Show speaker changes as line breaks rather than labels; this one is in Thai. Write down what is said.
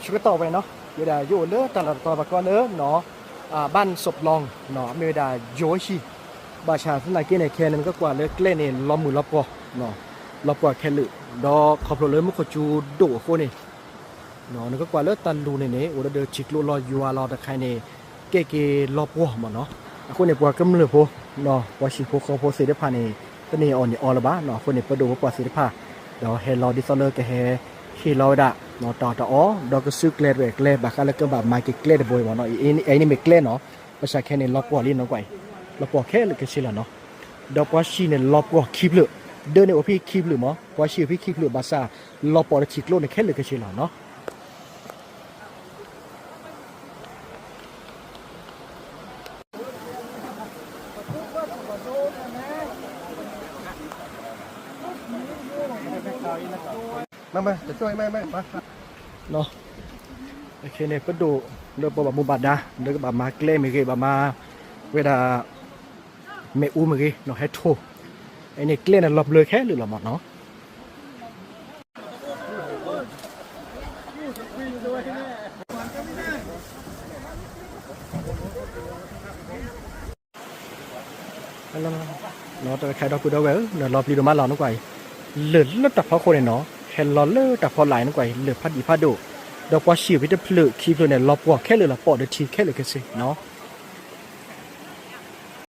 ช่วยต่อไปเนาะเวลาอยู่เลือตลอดต่อไปก็เลือเนาะบ้านศพลองเนาะเวลาโยชิบาชาสนายกินในแค่นั้นก็กว่าเลือกเล่นเนี่ยล้อมมือล้อปอเนาะล้อปอแค่ลึดอขอบเลยมุขจูโดโคนี่เนาะนั่นก็กว่าเลือกตันดูในนี้โอ้เดือดจิกลุลอยยัวรอตะไคเนี่ยเก๋ๆล้อปอมาเนาะคนเนี่ยปวดก็มือโพเนาะว่าชิโพเขาโพเสด็จผ่านนี่ก็นี่อ่อนนี่อ่อนละบ้าเนาะคนเนี่ยประดูปวดเสด็จผ่านเดี๋ยวเฮลอดิซอลเลอร์กับเฮฮีลอดะเนาะต่ออ๋อดอกก็ซื้อเกล็ดเวกเกล็ดบางครั้งแล้วก็แบบมาเกล็ดบ่อยว่าเนาะไอ้นี่ไม่เกล็ดเนาะประชาแค่เนี่ยล็อกปวดลิ้นน้องไก่ล็อกปวดแค่เลยก็ชิละเนาะดอกว่าชีเนี่ยล็อกปวดคีบเลยเดินเนี่ยว่าพี่คีบหรือมั้งว่าชีพี่คีบหรือภาษาล็อกปวดชิกโลเนี่ยแค่เลยก็ชิละเนาะ
มาจะช่วยไม่มา
เนาะโอเคเนี่ยก็ดูเรื่องแบบมุบัดนะเรื่องแบบมาเกล้เมื่อกี้แบบมาเวลาเมอูเมื่อกี้เนาะให้โทไอ้เนี่ยเกล้น่ะหลบเลยแค่หรือหลบหมดเนาะเนาะแต่ใครดอกกูดอกเว้ยเนาะหลบลีดูมาหลอนน้องไก่เหลือแล้วแต่พอคนเนี่ยเนาะเห็นหลอนเลยแต่พอหลายน้องไก่เหลือพัดอีพัดดูดอกว่าชีวิตจะเพลือคีบเลยเนี่ยหลบว่าแค่เลยหลบปอดเดือดทีแค่เลยก็สิเนาะ